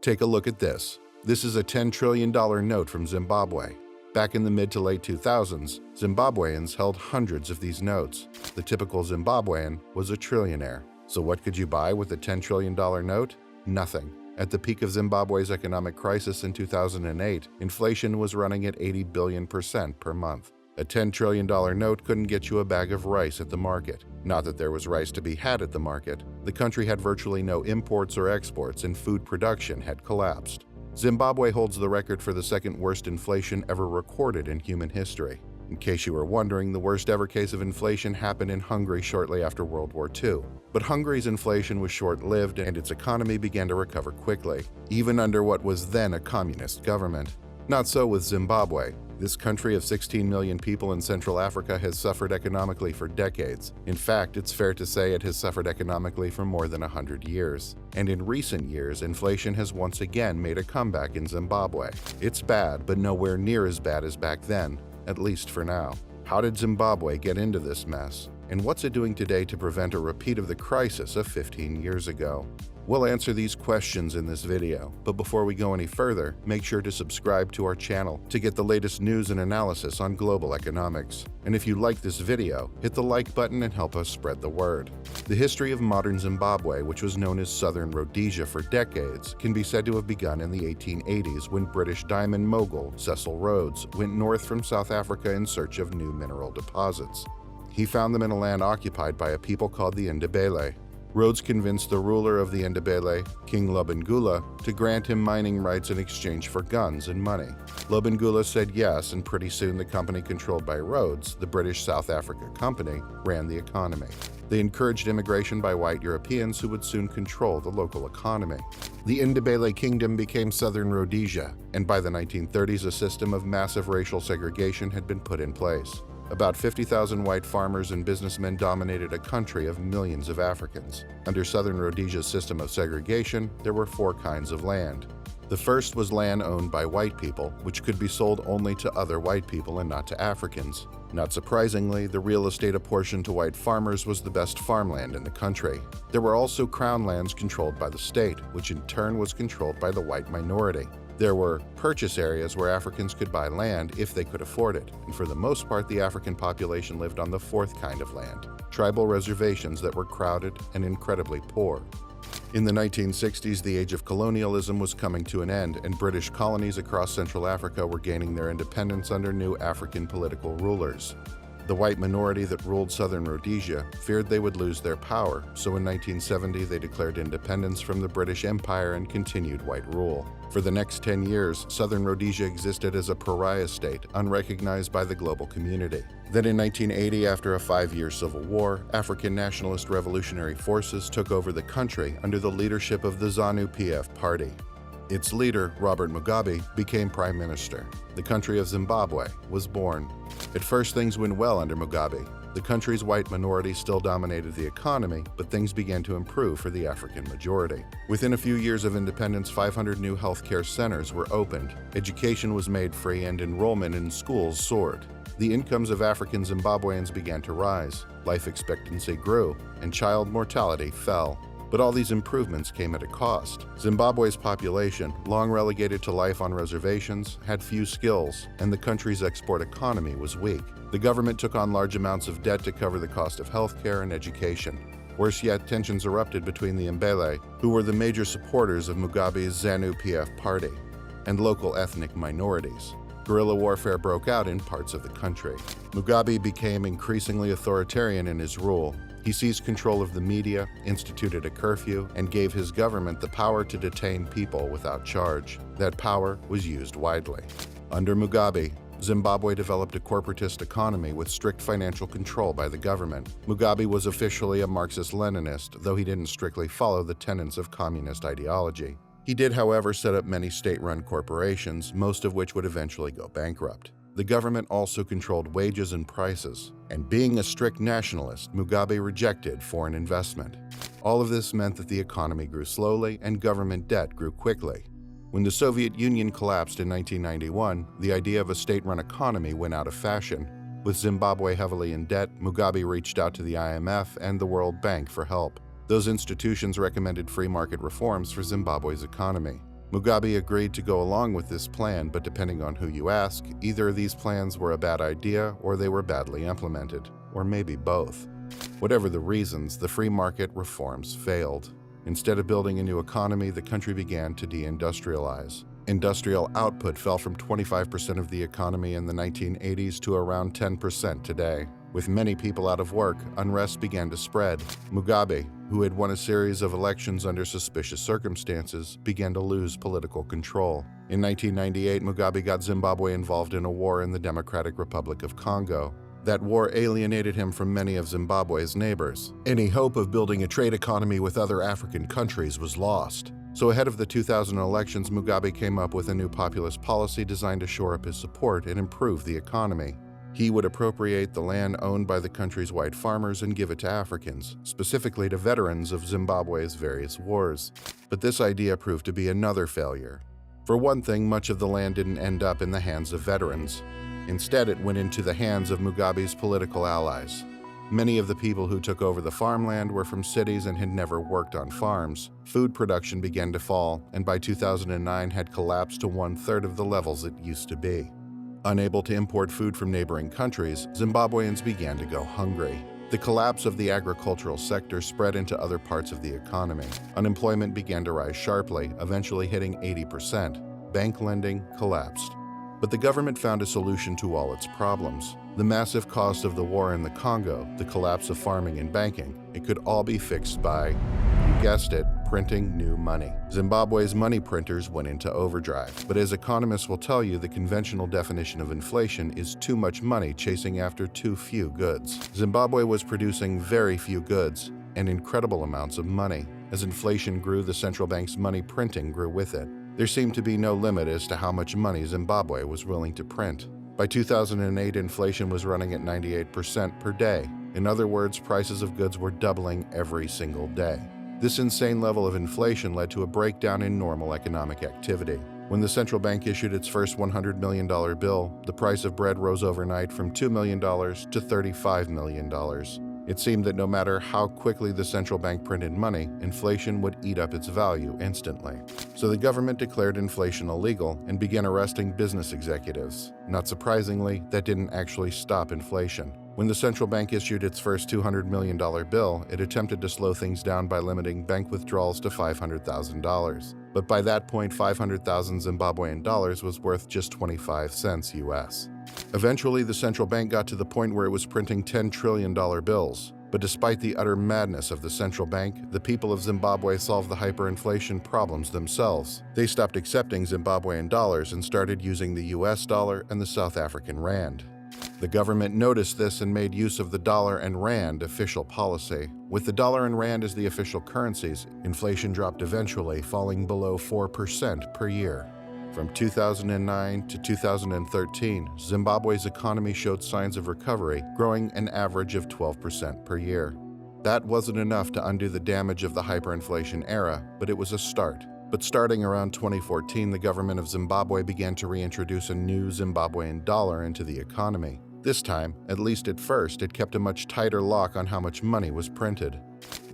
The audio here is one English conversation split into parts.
Take a look at this. This is a $10 trillion note from Zimbabwe. Back in the mid to late 2000s, Zimbabweans held hundreds of these notes. The typical Zimbabwean was a trillionaire. So what could you buy with a $10 trillion note? Nothing. At the peak of Zimbabwe's economic crisis in 2008, inflation was running at 80 billion% per month. A $10 trillion note couldn't get you a bag of rice at the market. Not that there was rice to be had at the market. The country had virtually no imports or exports, and food production had collapsed. Zimbabwe holds the record for the second worst inflation ever recorded in human history. In case you were wondering, the worst ever case of inflation happened in Hungary shortly after World War II. But Hungary's inflation was short-lived and its economy began to recover quickly, even under what was then a communist government. Not so with Zimbabwe. This country of 16 million people in Central Africa has suffered economically for decades. In fact, it's fair to say it has suffered economically for more than 100 years. And in recent years, inflation has once again made a comeback in Zimbabwe. It's bad, but nowhere near as bad as back then, at least for now. How did Zimbabwe get into this mess? And what's it doing today to prevent a repeat of the crisis of 15 years ago? We'll answer these questions in this video, but before we go any further, make sure to subscribe to our channel to get the latest news and analysis on global economics. And if you like this video, hit the like button and help us spread the word. The history of modern Zimbabwe, which was known as Southern Rhodesia for decades, can be said to have begun in the 1880s when British diamond mogul Cecil Rhodes went north from South Africa in search of new mineral deposits. He found them in a land occupied by a people called the Debacle. Rhodes convinced the ruler of the Debacle, King Lobengula, to grant him mining rights in exchange for guns and money. Lobengula said yes, and pretty soon the company controlled by Rhodes, the British South Africa Company, ran the economy. They encouraged immigration by white Europeans who would soon control the local economy. The Debacle Kingdom became Southern Rhodesia, and by the 1930s a system of massive racial segregation had been put in place. About 50,000 white farmers and businessmen dominated a country of millions of Africans. Under Southern Rhodesia's system of segregation, there were 4 kinds of land. The first was land owned by white people, which could be sold only to other white people and not to Africans. Not surprisingly, the real estate apportioned to white farmers was the best farmland in the country. There were also crown lands controlled by the state, which in turn was controlled by the white minority. There were purchase areas where Africans could buy land if they could afford it, and for the most part the African population lived on the 4th kind of land, tribal reservations that were crowded and incredibly poor. In the 1960s, the age of colonialism was coming to an end, and British colonies across Central Africa were gaining their independence under new African political rulers. The white minority that ruled Southern Rhodesia feared they would lose their power, so in 1970 they declared independence from the British Empire and continued white rule. For the next 10 years, Southern Rhodesia existed as a pariah state, unrecognized by the global community. Then in 1980, after a 5-year civil war, African nationalist revolutionary forces took over the country under the leadership of the ZANU-PF party. Its leader, Robert Mugabe, became prime minister. The country of Zimbabwe was born. At first, things went well under Mugabe. The country's white minority still dominated the economy, but things began to improve for the African majority. Within a few years of independence, 500 new healthcare centers were opened. Education was made free and enrollment in schools soared. The incomes of African Zimbabweans began to rise, life expectancy grew, and child mortality fell. But all these improvements came at a cost. Zimbabwe's population, long relegated to life on reservations, had few skills, and the country's export economy was weak. The government took on large amounts of debt to cover the cost of healthcare and education. Worse yet, tensions erupted between the Mbele, who were the major supporters of Mugabe's ZANU-PF party, and local ethnic minorities. Guerrilla warfare broke out in parts of the country. Mugabe became increasingly authoritarian in his rule. He seized control of the media, instituted a curfew, and gave his government the power to detain people without charge. That power was used widely. Under Mugabe, Zimbabwe developed a corporatist economy with strict financial control by the government. Mugabe was officially a Marxist-Leninist, though he didn't strictly follow the tenets of communist ideology. He did, however, set up many state-run corporations, most of which would eventually go bankrupt. The government also controlled wages and prices, and being a strict nationalist, Mugabe rejected foreign investment. All of this meant that the economy grew slowly and government debt grew quickly. When the Soviet Union collapsed in 1991, the idea of a state-run economy went out of fashion. With Zimbabwe heavily in debt, Mugabe reached out to the IMF and the World Bank for help. Those institutions recommended free market reforms for Zimbabwe's economy. Mugabe agreed to go along with this plan, but depending on who you ask, either these plans were a bad idea or they were badly implemented, or maybe both. Whatever the reasons, the free market reforms failed. Instead of building a new economy, the country began to deindustrialize. Industrial output fell from 25% of the economy in the 1980s to around 10% today. With many people out of work, unrest began to spread. Mugabe, who had won a series of elections under suspicious circumstances, began to lose political control. In 1998, Mugabe got Zimbabwe involved in a war in the Democratic Republic of Congo. That war alienated him from many of Zimbabwe's neighbors. Any hope of building a trade economy with other African countries was lost. So ahead of the 2000 elections, Mugabe came up with a new populist policy designed to shore up his support and improve the economy. He would appropriate the land owned by the country's white farmers and give it to Africans, specifically to veterans of Zimbabwe's various wars. But this idea proved to be another failure. For one thing, much of the land didn't end up in the hands of veterans. Instead, it went into the hands of Mugabe's political allies. Many of the people who took over the farmland were from cities and had never worked on farms. Food production began to fall, and by 2009 had collapsed to 1/3 of the levels it used to be. Unable to import food from neighboring countries, Zimbabweans began to go hungry. The collapse of the agricultural sector spread into other parts of the economy. Unemployment began to rise sharply, eventually hitting 80%. Bank lending collapsed. But the government found a solution to all its problems. The massive cost of the war in the Congo, the collapse of farming and banking, it could all be fixed by, you guessed it, printing new money. Zimbabwe's money printers went into overdrive. But as economists will tell you, the conventional definition of inflation is too much money chasing after too few goods. Zimbabwe was producing very few goods and incredible amounts of money. As inflation grew, the central bank's money printing grew with it. There seemed to be no limit as to how much money Zimbabwe was willing to print. By 2008, inflation was running at 98% per day. In other words, prices of goods were doubling every single day. This insane level of inflation led to a breakdown in normal economic activity. When the central bank issued its first $100 million bill, the price of bread rose overnight from $2 million to $35 million. It seemed that no matter how quickly the central bank printed money, inflation would eat up its value instantly. So the government declared inflation illegal and began arresting business executives. Not surprisingly, that didn't actually stop inflation. When the central bank issued its first $200 million bill, it attempted to slow things down by limiting bank withdrawals to $500,000. But by that point, 500,000 Zimbabwean dollars was worth just 25 cents US. Eventually, the central bank got to the point where it was printing $10 trillion bills. But despite the utter madness of the central bank, the people of Zimbabwe solved the hyperinflation problems themselves. They stopped accepting Zimbabwean dollars and started using the US dollar and the South African rand. The government noticed this and made use of the dollar and rand official policy. With the dollar and rand as the official currencies, inflation dropped eventually, falling below 4% per year. From 2009 to 2013, Zimbabwe's economy showed signs of recovery, growing an average of 12% per year. That wasn't enough to undo the damage of the hyperinflation era, but it was a start. But starting around 2014, the government of Zimbabwe began to reintroduce a new Zimbabwean dollar into the economy. This time, at least at first, it kept a much tighter lock on how much money was printed.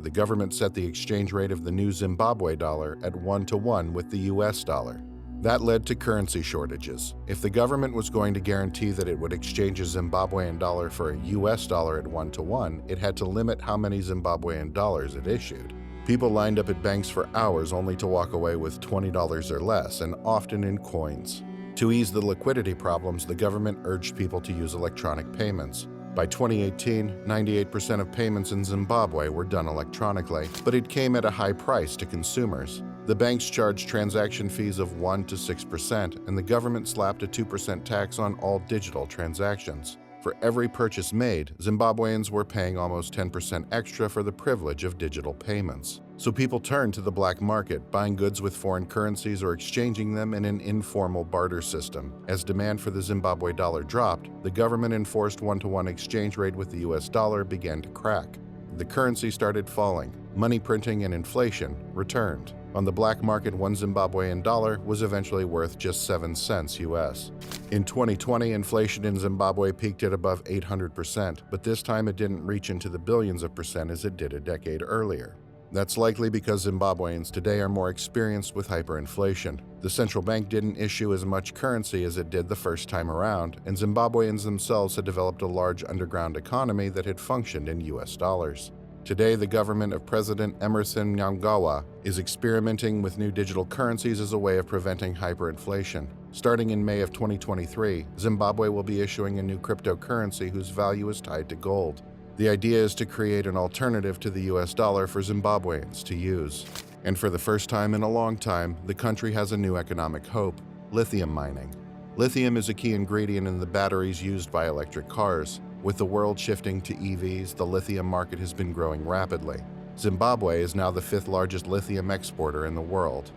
The government set the exchange rate of the new Zimbabwe dollar at 1-to-1 with the US dollar. That led to currency shortages. If the government was going to guarantee that it would exchange a Zimbabwean dollar for a US dollar at 1-to-1, it had to limit how many Zimbabwean dollars it issued. People lined up at banks for hours only to walk away with $20 or less, and often in coins. To ease the liquidity problems, the government urged people to use electronic payments. By 2018, 98% of payments in Zimbabwe were done electronically, but it came at a high price to consumers. The banks charged transaction fees of 1% to 6%, and the government slapped a 2% tax on all digital transactions. For every purchase made, Zimbabweans were paying almost 10% extra for the privilege of digital payments. So people turned to the black market, buying goods with foreign currencies or exchanging them in an informal barter system. As demand for the Zimbabwe dollar dropped, the government enforced 1-to-1 exchange rate with the US dollar began to crack. The currency started falling. Money printing and inflation returned. On the black market, one Zimbabwean dollar was eventually worth just 7 cents US. In 2020, inflation in Zimbabwe peaked at above 800%, but this time it didn't reach into the billions of percent as it did a decade earlier. That's likely because Zimbabweans today are more experienced with hyperinflation. The central bank didn't issue as much currency as it did the first time around, and Zimbabweans themselves had developed a large underground economy that had functioned in US dollars. Today, the government of President Emerson Mnangagwa is experimenting with new digital currencies as a way of preventing hyperinflation. Starting in May of 2023, Zimbabwe will be issuing a new cryptocurrency whose value is tied to gold. The idea is to create an alternative to the US dollar for Zimbabweans to use. And for the first time in a long time, the country has a new economic hope: lithium mining. Lithium is a key ingredient in the batteries used by electric cars. With the world shifting to EVs, the lithium market has been growing rapidly. Zimbabwe is now the fifth largest lithium exporter in the world.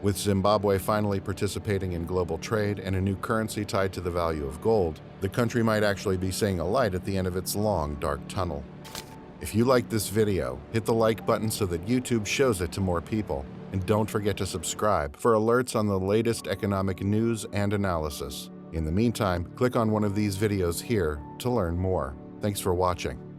With Zimbabwe finally participating in global trade and a new currency tied to the value of gold, the country might actually be seeing a light at the end of its long, dark tunnel. If you liked this video, hit the like button so that YouTube shows it to more people. And don't forget to subscribe for alerts on the latest economic news and analysis. In the meantime, click on one of these videos here to learn more. Thanks for watching.